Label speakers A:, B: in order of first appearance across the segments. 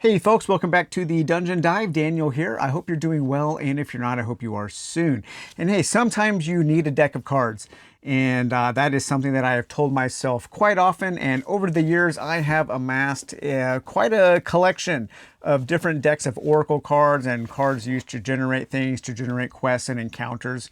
A: Hey folks, welcome back to the Dungeon Dive. Daniel here. I hope you're doing well, and if you're not, I hope you are soon. And hey, sometimes you need a deck of cards, and that is something that I have told myself quite often, and over the years I have amassed quite a collection of different decks of Oracle cards and cards used to generate things, to generate quests and encounters.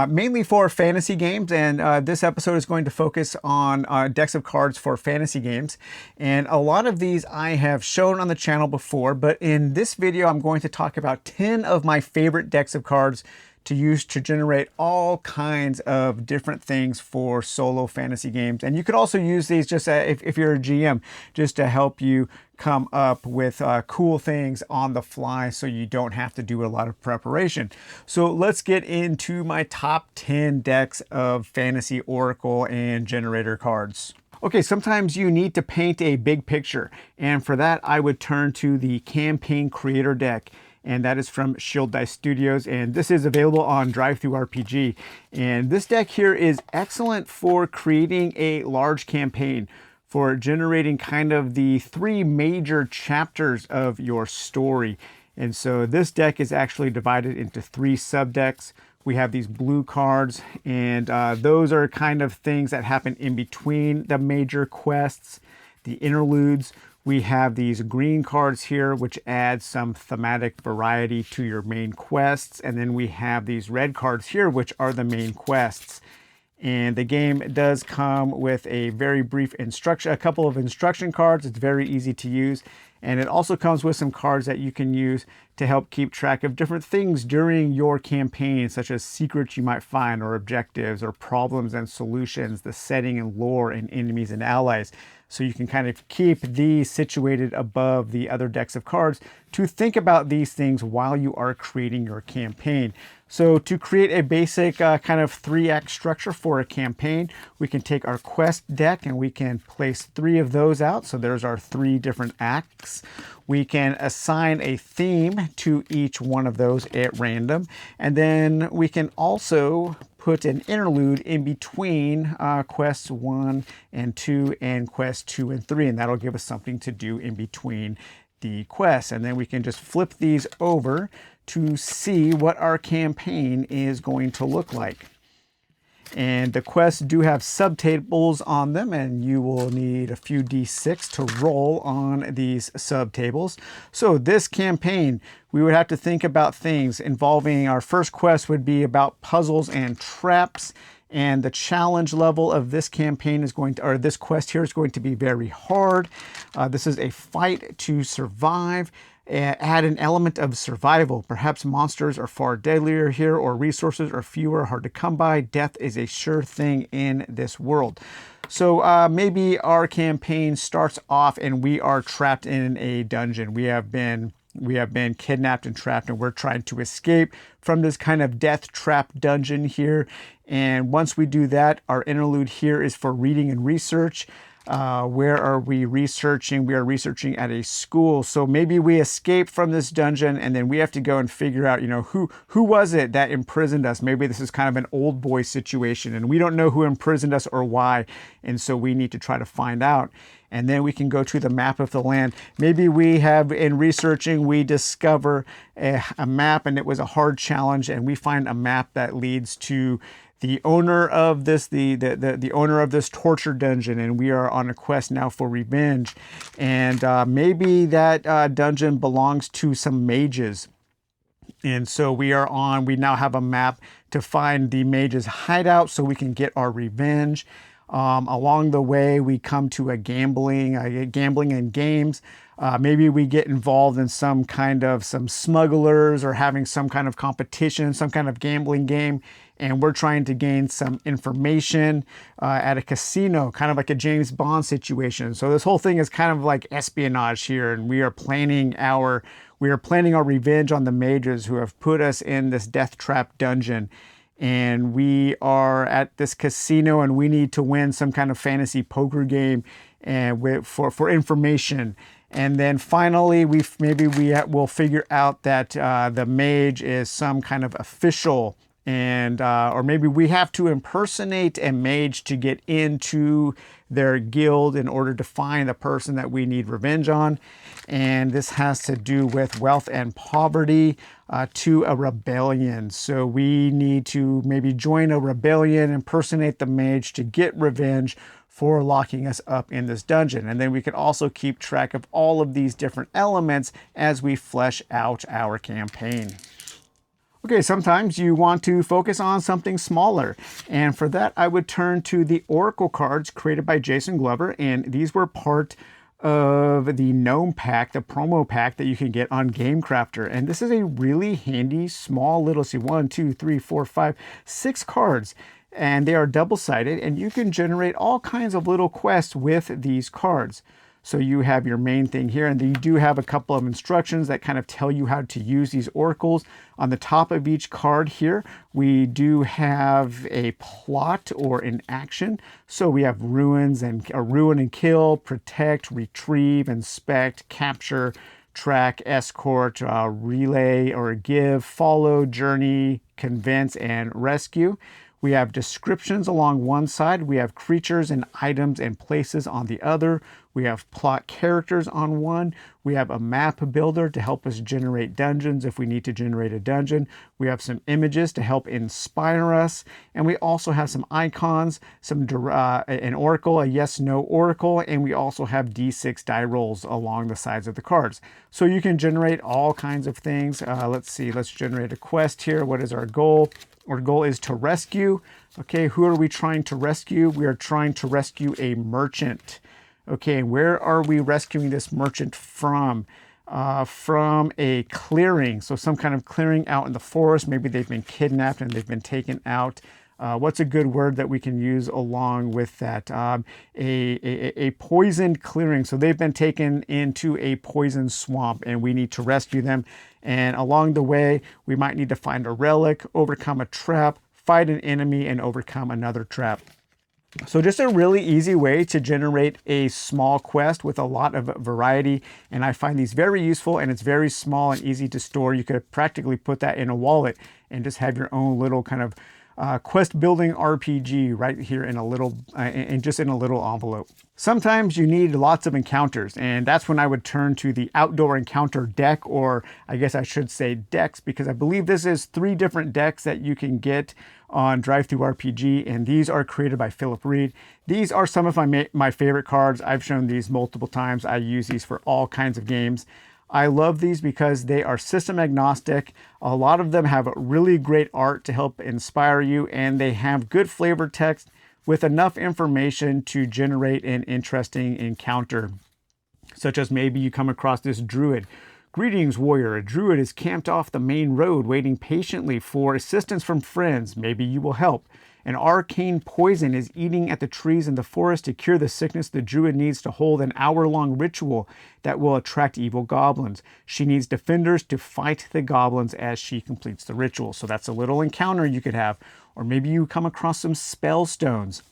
A: Mainly for fantasy games, and this episode is going to focus on decks of cards for fantasy games. And a lot of these I have shown on the channel before, but in this video I'm going to talk about 10 of my favorite decks of cards to use to generate all kinds of different things for solo fantasy games. And you could also use these just if you're a GM, just to help you come up with cool things on the fly so you don't have to do a lot of preparation. So let's get into my top 10 decks of fantasy Oracle and generator cards. Okay, sometimes you need to paint a big picture, and for that I would turn to the Campaign Creator deck, and that is from Shielddice Studios, and this is available on DriveThruRPG. And this deck here is excellent for creating a large campaign, for generating kind of the 3 major chapters of your story. And so this deck is actually divided into 3 subdecks. We have these blue cards, and those are kind of things that happen in between the major quests, the interludes. We have these green cards here, which add some thematic variety to your main quests. And then we have these red cards here, which are the main quests. And the game does come with a very brief instruction, a couple of instruction cards. It's very easy to use. And it also comes with some cards that you can use to help keep track of different things during your campaign, such as secrets you might find, or objectives, or problems and solutions, the setting and lore, and enemies and allies. So you can kind of keep these situated above the other decks of cards to think about these things while you are creating your campaign. So to create a basic kind of 3-act structure for a campaign, we can take our quest deck and we can place 3 of those out. So there's our 3 different acts. We can assign a theme to each one of those at random. And then we can also put an interlude in between quests 1 and 2 and quests 2 and 3. And that'll give us something to do in between the quests. And then we can just flip these over to see what our campaign is going to look like. And the quests do have subtables on them, and you will need a few d6 to roll on these subtables. So this campaign, we would have to think about things involving, our first quest would be about puzzles and traps. And the challenge level of this campaign is going to, or this quest here is going to be very hard. This is a fight to survive. Add an element of survival. Perhaps monsters are far deadlier here, or resources are fewer, hard to come by. Death is a sure thing in this world. So maybe our campaign starts off and we are trapped in a dungeon. We have been kidnapped and trapped, and we're trying to escape from this kind of death trap dungeon here. And once we do that, our interlude here is for reading and research. Where are we researching? We are researching at a school. So maybe we escape from this dungeon, and then we have to go and figure out, who was it that imprisoned us? Maybe this is kind of an old boy situation, and we don't know who imprisoned us or why. And so we need to try to find out. And then we can go to the map of the land. Maybe we have, in researching, we discover a map, and it was a hard challenge, and we find a map that leads to the owner of this, the owner of this torture dungeon, and we are on a quest now for revenge. And maybe that dungeon belongs to some mages. And so we now have a map to find the mage's hideout so we can get our revenge. Along the way, we come to gambling and games. Maybe we get involved in some smugglers, or having some kind of competition, some kind of gambling game, and we're trying to gain some information at a casino, kind of like a James Bond situation. So this whole thing is kind of like espionage here, and we are planning our revenge on the mages who have put us in this death trap dungeon. And we are at this casino, and we need to win some kind of fantasy poker game and for information. And then finally, we'll figure out that the mage is some kind of official and or maybe we have to impersonate a mage to get into their guild in order to find the person that we need revenge on. And this has to do with wealth and poverty to a rebellion. So we need to maybe join a rebellion, impersonate the mage to get revenge for locking us up in this dungeon. And then we can also keep track of all of these different elements as we flesh out our campaign. Okay, sometimes you want to focus on something smaller, and for that I would turn to the Oracle cards created by Jason Glover, and these were part of the Gnome pack, the promo pack that you can get on GameCrafter. And this is a really handy small little, see, 1, 2, 3, 4, 5, 6 cards, and they are double-sided, and you can generate all kinds of little quests with these cards. So you have your main thing here, and then you do have a couple of instructions that kind of tell you how to use these oracles. On the top of each card here, we do have a plot or an action. So we have ruins and ruin and kill, protect, retrieve, inspect, capture, track, escort, relay or give, follow, journey, convince, and rescue. We have descriptions along one side. We have creatures and items and places on the other. We have plot characters on one. We have a map builder to help us generate dungeons if we need to generate a dungeon. We have some images to help inspire us. And we also have some icons, an oracle, a yes/no oracle, and we also have D6 die rolls along the sides of the cards. So you can generate all kinds of things. Let's see, let's generate a quest here. What is our goal? Our goal is to rescue. Okay, who are we trying to rescue? We are trying to rescue a merchant. Okay, where are we rescuing this merchant from? From a clearing. So some kind of clearing out in the forest. Maybe they've been kidnapped and they've been taken out. What's a good word that we can use along with that? A poisoned clearing. So they've been taken into a poison swamp and we need to rescue them. And along the way, we might need to find a relic, overcome a trap, fight an enemy, and overcome another trap. So just a really easy way to generate a small quest with a lot of variety. And I find these very useful, and it's very small and easy to store. You could practically put that in a wallet and just have your own little kind of quest building RPG right here in a little, just in a little envelope. Sometimes you need lots of encounters, and that's when I would turn to the outdoor encounter deck, or I guess I should say decks, because I believe this is 3 different decks that you can get on DriveThruRPG, and these are created by Phillip Reed. These are some of my favorite cards. I've shown these multiple times. I use these for all kinds of games. I love these because they are system agnostic. A lot of them have really great art to help inspire you, and they have good flavor text with enough information to generate an interesting encounter. Such as maybe you come across this druid. Greetings, warrior. A druid is camped off the main road waiting patiently for assistance from friends. Maybe you will help. An arcane poison is eating at the trees in the forest to cure the sickness. The druid needs to hold an hour-long ritual that will attract evil goblins. She needs defenders to fight the goblins as she completes the ritual. So that's a little encounter you could have. Or maybe you come across some spell stones.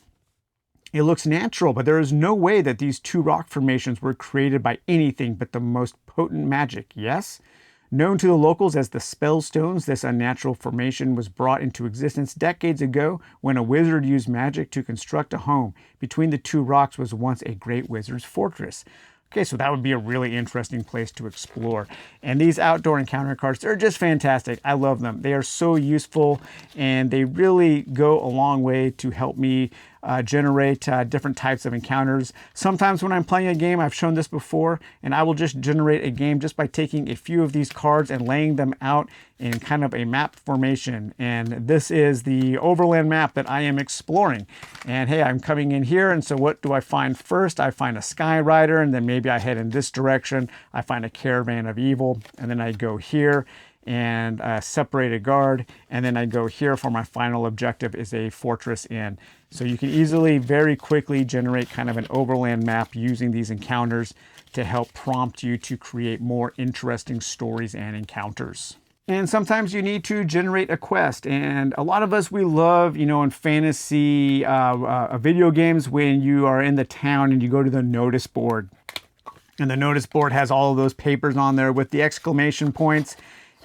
A: It looks natural, but there is no way that these 2 rock formations were created by anything but the most potent magic, yes? Known to the locals as the Spell Stones, this unnatural formation was brought into existence decades ago when a wizard used magic to construct a home. Between the 2 rocks was once a great wizard's fortress. Okay, so that would be a really interesting place to explore. And these outdoor encounter cards, they're just fantastic. I love them. They are so useful, and they really go a long way to help me generate different types of encounters. Sometimes when I'm playing a game, I've shown this before, and I will just generate a game just by taking a few of these cards and laying them out in kind of a map formation. And this is the Overland map that I am exploring. And hey, I'm coming in here, and so what do I find first? I find a Sky Rider, and then maybe I head in this direction. I find a Caravan of Evil, and then I go here and separate a guard, and then I go here for my final objective is a Fortress Inn. So you can easily, very quickly generate kind of an overland map using these encounters to help prompt you to create more interesting stories and encounters. And sometimes you need to generate a quest. And a lot of us, we love, in fantasy video games when you are in the town and you go to the notice board. And the notice board has all of those papers on there with the exclamation points.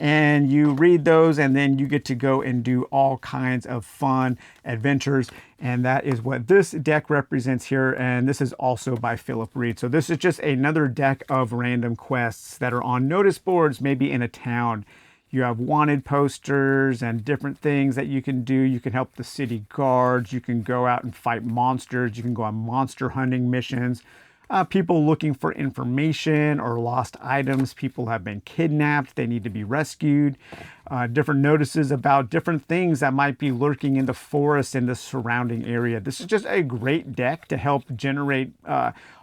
A: and you read those, and then you get to go and do all kinds of fun adventures. And that is what this deck represents here. And this is also by Phillip Reed. So this is just another deck of random quests that are on notice boards, maybe in a town. You have wanted posters and different things that you can do. You can help the city guards. You can go out and fight monsters. You can go on monster hunting missions. People looking for information or lost items. People have been kidnapped. They need to be rescued. Different notices about different things that might be lurking in the forest in the surrounding area. This is just a great deck to help generate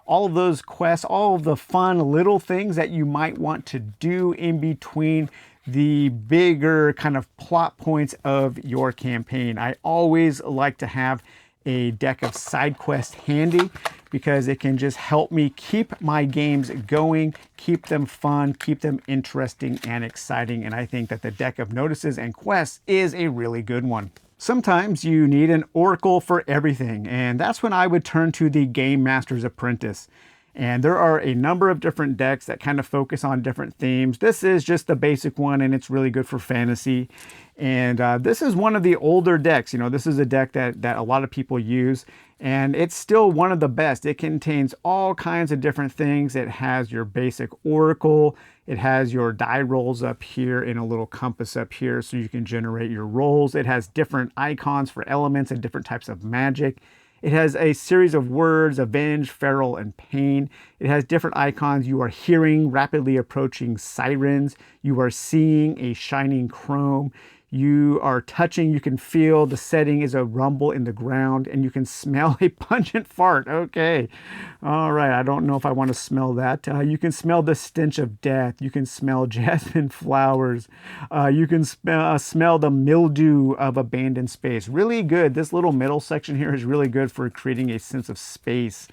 A: all of those quests, all of the fun little things that you might want to do in between the bigger kind of plot points of your campaign. I always like to have a deck of side quests handy because it can just help me keep my games going, keep them fun, keep them interesting and exciting. And I think that the deck of notices and quests is a really good one. Sometimes you need an oracle for everything, and that's when I would turn to the Gamemaster's Apprentice. And there are a number of different decks that kind of focus on different themes. This is just the basic one, and it's really good for fantasy. And this is one of the older decks. You know, this is a deck that a lot of people use, and it's still one of the best. It contains all kinds of different things. It has your basic oracle. It has your die rolls up here in a little compass up here so you can generate your rolls. It has different icons for elements and different types of magic. It has a series of words: avenge, feral, and pain. It has different icons. You are hearing rapidly approaching sirens. You are seeing a shining chrome. You are touching, you can feel the setting is a rumble in the ground, and you can smell a pungent fart. Okay. All right. I don't know if I want to smell that. You can smell the stench of death. You can smell jasmine flowers. You can smell the mildew of abandoned space. Really good. This little middle section here is really good for creating a sense of space.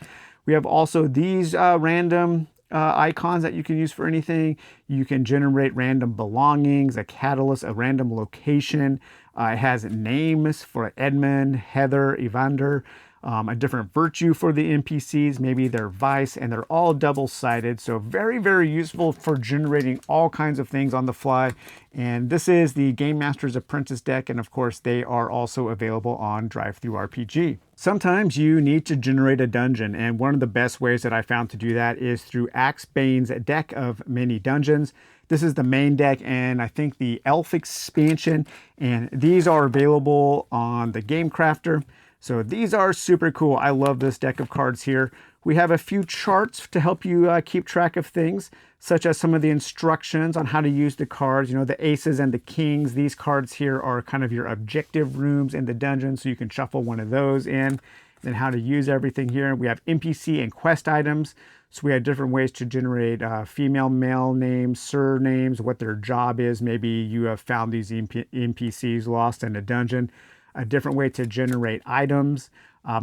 A: We have also these random icons that you can use for anything. You can generate random belongings, a catalyst, a random location. It has names for Edmund, Heather, Evander, a different virtue for the NPCs, maybe their vice, and they're all double-sided. So very, very useful for generating all kinds of things on the fly. And this is the Gamemaster's Apprentice deck, and of course they are also available on DriveThruRPG. Sometimes you need to generate a dungeon, and one of the best ways that I found to do that is through Axebane's deck of mini dungeons. This is the main deck and I think the Elf expansion, and these are available on the Game Crafter. So these are super cool. I love this deck of cards here. We have a few charts to help you keep track of things, such as some of the instructions on how to use the cards. You know, the aces and the kings. These cards here are kind of your objective rooms in the dungeon, so you can shuffle one of those in. Then how to use everything here. We have NPC and quest items. So we have different ways to generate female, male names, surnames, what their job is. Maybe you have found these NPCs lost in a dungeon. A different way to generate items,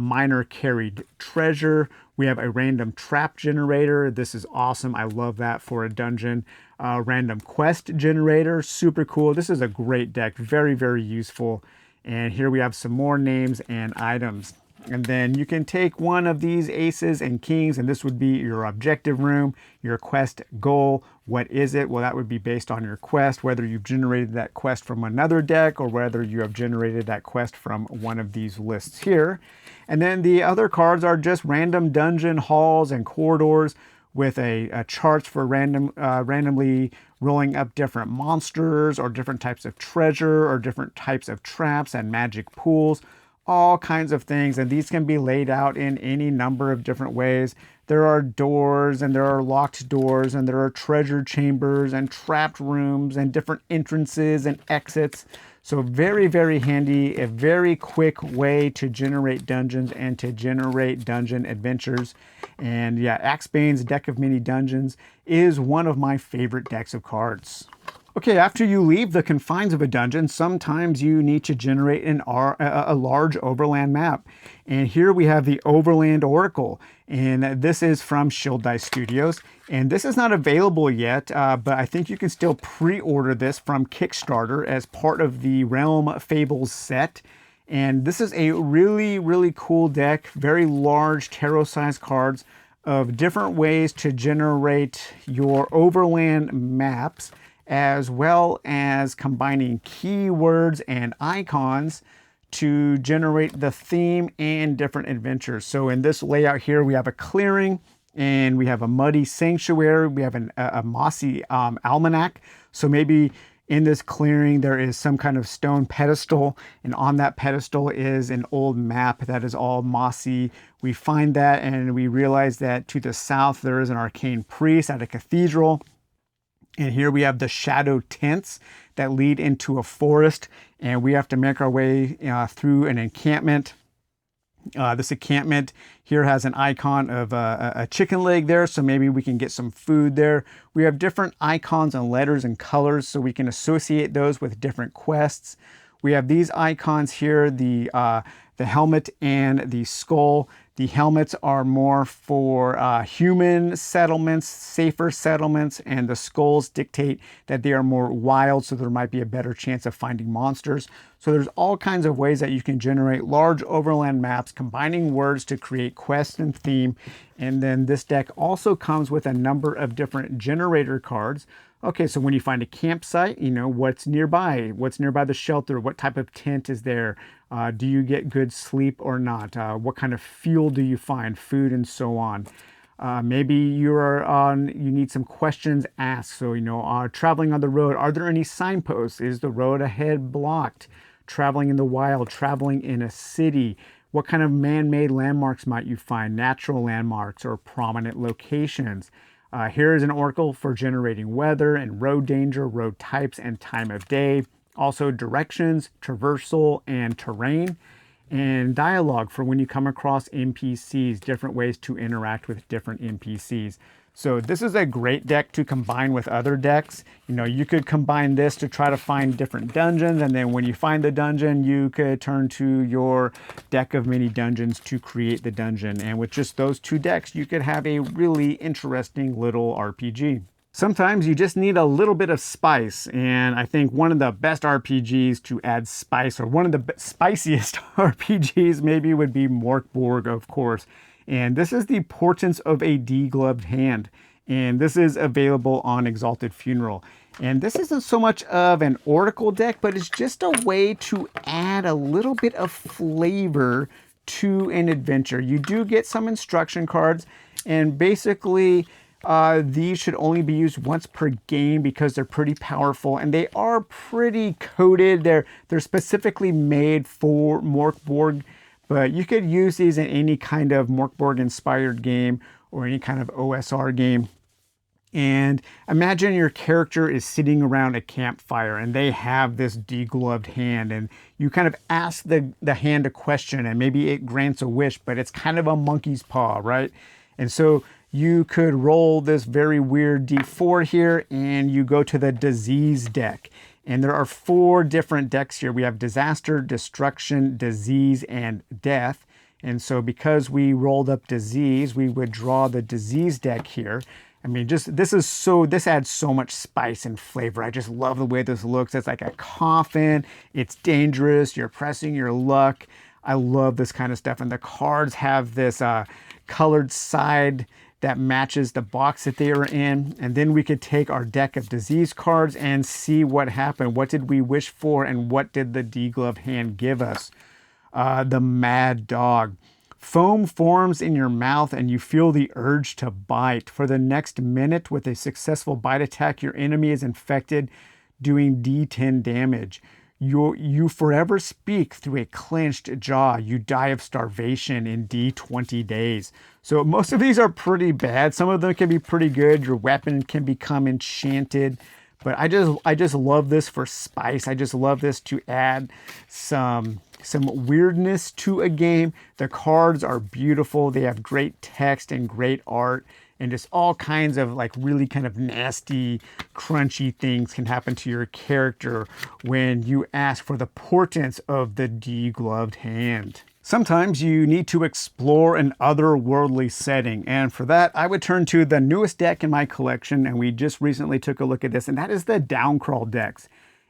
A: minor carried treasure. We have a random trap generator. This is awesome. I love that for a dungeon. Random quest generator, super cool. This is a great deck, very, very useful. And here we have some more names and items. And then you can take one of these aces and kings, and this would be your objective room, your quest goal. What is it? Well, that would be based on your quest, whether you've generated that quest from another deck or whether you have generated that quest from one of these lists here. And then the other cards are just random dungeon halls and corridors with a charts for randomly rolling up different monsters or different types of treasure or different types of traps and magic pools. All kinds of things, and these can be laid out in any number of different ways. There are doors, and there are locked doors, and there are treasure chambers and trapped rooms and different entrances and exits. So very, very handy, a very quick way to generate dungeons and to generate dungeon adventures. And yeah, Axebane's deck of mini dungeons is one of my favorite decks of cards. Okay, after you leave the confines of a dungeon, sometimes you need to generate a large overland map. And here we have the Overland Oracle, and this is from Shielddice Studios. And this is not available yet, but I think you can still pre-order this from Kickstarter as part of the Realm Fables set. And this is a really, really cool deck, very large tarot-sized cards of different ways to generate your overland maps. as well as combining keywords and icons to generate the theme and different adventures. So in this layout here, we have a clearing and we have a muddy sanctuary. We have a mossy almanac. So maybe in this clearing, there is some kind of stone pedestal, and on that pedestal is an old map that is all mossy. We find that and we realize that to the south, there is an arcane priest at a cathedral. And here we have the shadow tents that lead into a forest, and we have to make our way through an encampment. This encampment here has an icon of a chicken leg there, so maybe we can get some food there. We have different icons and letters and colors, so we can associate those with different quests. We have these icons here, the helmet and the skull. The helmets are more for human settlements, safer settlements, and the skulls dictate that they are more wild, so there might be a better chance of finding monsters. So there's all kinds of ways that you can generate large overland maps, combining words to create quest and theme. And then this deck also comes with a number of different generator cards. Okay, so when you find a campsite, you know, what's nearby the shelter, what type of tent is there, do you get good sleep or not, what kind of fuel do you find, food, and so on. Maybe you need some questions asked. So, you know, traveling on the road, are there any signposts? Is the road ahead blocked? Traveling in the wild, traveling in a city, what kind of man-made landmarks might you find, natural landmarks or prominent locations? Here is an oracle for generating weather and road danger, road types, and time of day. Also directions, traversal, and terrain. And dialogue for when you come across NPCs, different ways to interact with different NPCs. So this is a great deck to combine with other decks. You know, you could combine this to try to find different dungeons, and then when you find the dungeon, you could turn to your deck of mini dungeons to create the dungeon. And with just those two decks, you could have a really interesting little RPG. Sometimes you just need a little bit of spice, and I think one of the best RPGs to add spice, or one of the spiciest RPGs maybe, would be Morkborg, of course. And this is the Portents of a degloved hand, and this is available on Exalted Funeral. And this isn't so much of an oracle deck, but it's just a way to add a little bit of flavor to an adventure. You do get some instruction cards, and basically these should only be used once per game because they're pretty powerful and they are pretty coded. They're specifically made for Morkborg, but you could use these in any kind of Morkborg inspired game or any kind of OSR game. And imagine your character is sitting around a campfire and they have this degloved hand, and you kind of ask the hand a question and maybe it grants a wish, but it's kind of a monkey's paw, right? And so you could roll this very weird D4 here and you go to the disease deck. And there are 4 different decks here. We have disaster, destruction, disease, and death. And so because we rolled up disease, we would draw the disease deck here. I mean, this adds so much spice and flavor. I just love the way this looks. It's like a coffin. It's dangerous. You're pressing your luck. I love this kind of stuff. And the cards have this colored side that matches the box that they are in. And then we could take our deck of disease cards and see what happened. What did we wish for, and what did the degloved hand give us? The mad dog. Foam forms in your mouth and you feel the urge to bite. For the next minute, with a successful bite attack, your enemy is infected, doing D10 damage. You forever speak through a clenched jaw. You die of starvation in D20 days. So most of these are pretty bad. Some of them can be pretty good. Your weapon can become enchanted. But I just love this for spice. I just love this to add some weirdness to a game. The cards are beautiful. They have great text and great art. And just all kinds of like really kind of nasty, crunchy things can happen to your character when you ask for the portents of the degloved hand. Sometimes you need to explore an otherworldly setting, and for that I would turn to the newest deck in my collection, and we just recently took a look at this, and that is the Downcrawl decks.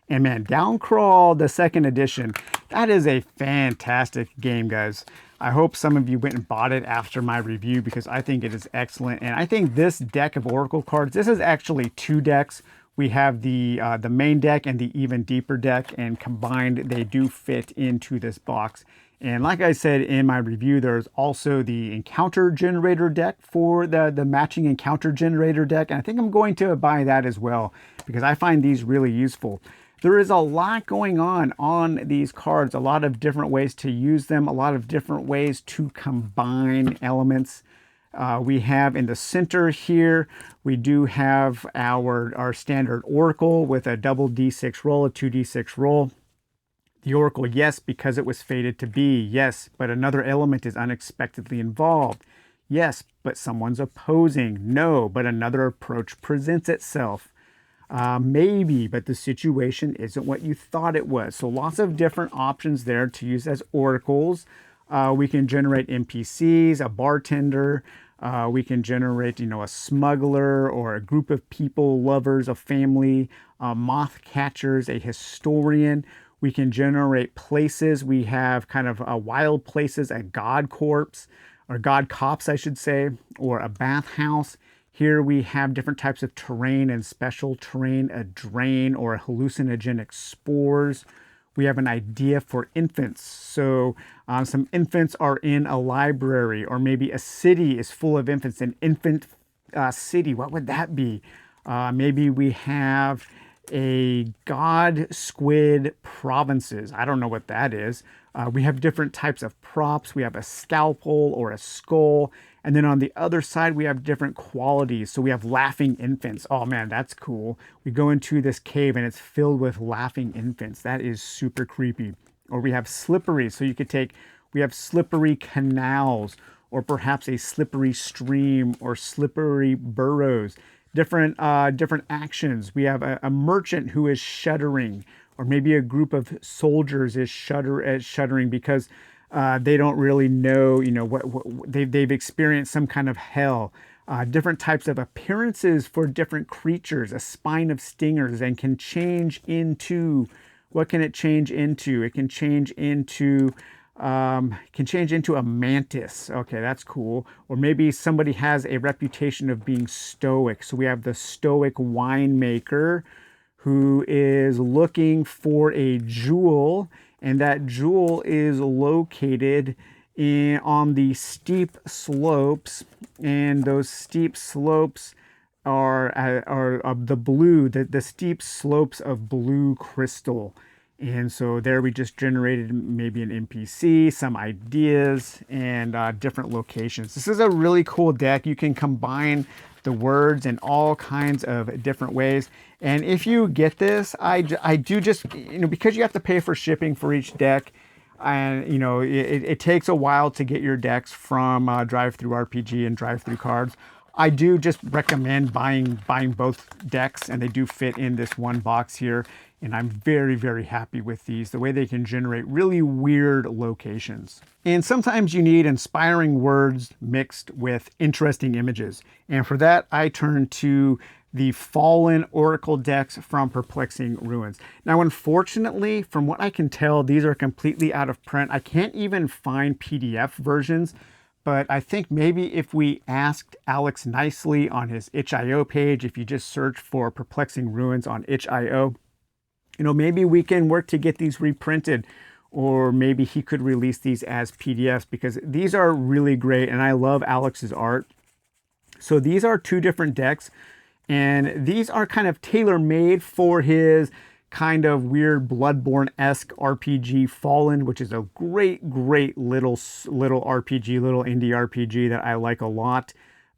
A: And man, Downcrawl, the 2nd edition, that is a fantastic game, guys. I hope some of you went and bought it after my review because I think it is excellent. And I think this deck of Oracle cards, this is actually 2 decks. We have the main deck and the even deeper deck, and combined they do fit into this box. And like I said in my review, there's also the encounter generator deck for the matching encounter generator deck. And I think I'm going to buy that as well because I find these really useful. There is a lot going on these cards, a lot of different ways to use them, a lot of different ways to combine elements. We have in the center here, we do have our standard Oracle with a double D6 roll, a 2D6 roll. The Oracle, yes, because it was fated to be. Yes, but another element is unexpectedly involved. Yes, but someone's opposing. No, but another approach presents itself. Maybe, but the situation isn't what you thought it was. So lots of different options there to use as oracles. We can generate NPCs, a bartender. We can generate, a smuggler or a group of people, lovers, a family, moth catchers, a historian. We can generate places. We have kind of wild places, a god corpse, or god cops, I should say, or a bathhouse. Here we have different types of terrain and special terrain, a drain or hallucinogenic spores. We have an idea for infants. So some infants are in a library, or maybe a city is full of infants, an infant city. What would that be? Maybe we have a god squid provinces. I don't know what that is. We have different types of props. We have a scalpel or a skull. And then on the other side, we have different qualities. So we have laughing infants. Oh man, that's cool. We go into this cave and it's filled with laughing infants. That is super creepy. Or we have slippery. So you could we have slippery canals, or perhaps a slippery stream, or slippery burrows. Different actions. We have a merchant who is shuddering, or maybe a group of soldiers is shuddering because they don't really know, what they've experienced some kind of hell. Different types of appearances for different creatures, a spine of stingers, and can change into, what can it change into? It can change into a mantis. Okay, that's cool. Or maybe somebody has a reputation of being stoic. So we have the stoic winemaker who is looking for a jewel, and that jewel is located on the steep slopes, and those steep slopes are of the blue, the steep slopes of blue crystal. And so there we just generated maybe an NPC, some ideas, and different locations. This is a really cool deck. You can combine the words in all kinds of different ways. And if you get this, I do just, because you have to pay for shipping for each deck, and it takes a while to get your decks from DriveThruRPG and DriveThruCards. I do just recommend buying both decks, and they do fit in this one box here. And I'm very, very happy with these, the way they can generate really weird locations. And sometimes you need inspiring words mixed with interesting images. And for that, I turn to the Fallen Oracle decks from Perplexing Ruins. Now, unfortunately, from what I can tell, these are completely out of print. I can't even find PDF versions, but I think maybe if we asked Alex nicely on his itch.io page, if you just search for Perplexing Ruins on itch.io, maybe we can work to get these reprinted, or maybe he could release these as PDFs, because these are really great and I love Alex's art. So these are two different decks, and these are kind of tailor-made for his kind of weird Bloodborne-esque RPG Fallen, which is a great little RPG, little indie RPG that I like a lot.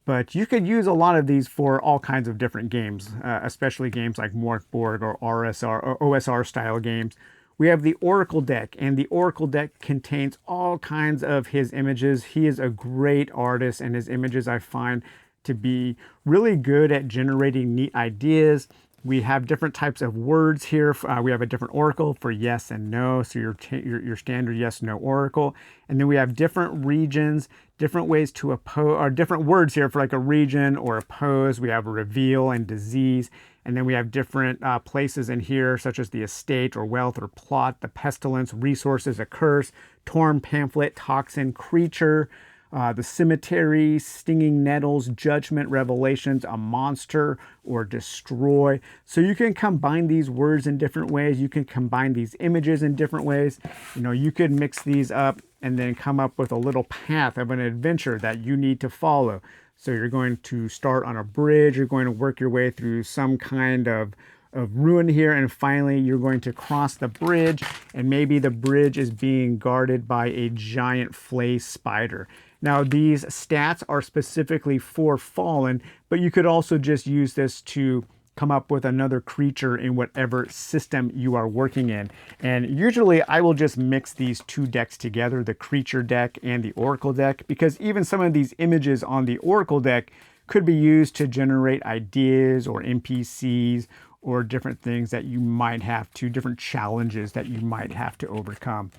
A: But you could use a lot of these for all kinds of different games, especially games like Morkborg or RSR or OSR style games. We have the Oracle deck, and the Oracle deck contains all kinds of his images. He is a great artist, and his images I find to be really good at generating neat ideas. We have different types of words here. We have a different oracle for yes and no, so your standard yes, no oracle. And then we have different regions, different ways to oppose, or different words here for like a region or oppose. We have a reveal and disease. And then we have different places in here, such as the estate or wealth or plot, the pestilence, resources, a curse, torn, pamphlet, toxin, creature. the Cemetery, Stinging Nettles, Judgment, Revelations, a Monster, or Destroy. So you can combine these words in different ways. You can combine these images in different ways. You know, you could mix these up and then come up with a little path of an adventure that you need to follow. So you're going to start on a bridge, you're going to work your way through some kind of ruin here, and finally you're going to cross the bridge, and maybe the bridge is being guarded by a giant flay spider. Now these stats are specifically for Fallen, but you could also just use this to come up with another creature in whatever system you are working in. And usually I will just mix these two decks together, the creature deck and the Oracle deck, because even some of these images on the Oracle deck could be used to generate ideas or NPCs or different things that you might have to, different challenges that you might have to overcome.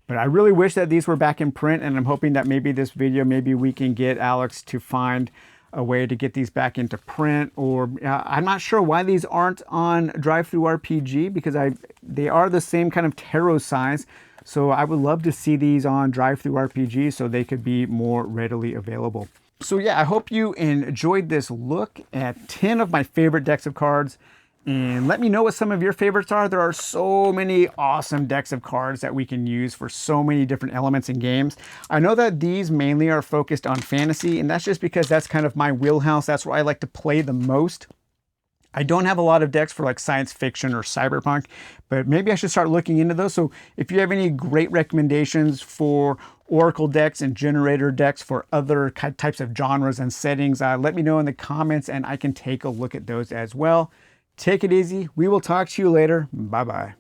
A: But I really wish that these were back in print, and I'm hoping that maybe this video, maybe we can get Alex to find a way to get these back into print, or I'm not sure why these aren't on DriveThruRPG, because they are the same kind of tarot size. So I would love to see these on DriveThruRPG so they could be more readily available. So yeah, I hope you enjoyed this look at 10 of my favorite decks of cards. And let me know what some of your favorites are. There are so many awesome decks of cards that we can use for so many different elements in games. I know that these mainly are focused on fantasy, and that's just because that's kind of my wheelhouse. That's where I like to play the most. I don't have a lot of decks for like science fiction or cyberpunk, but maybe I should start looking into those. So if you have any great recommendations for Oracle decks and generator decks for other types of genres and settings, let me know in the comments and I can take a look at those as well. Take it easy. We will talk to you later. Bye-bye.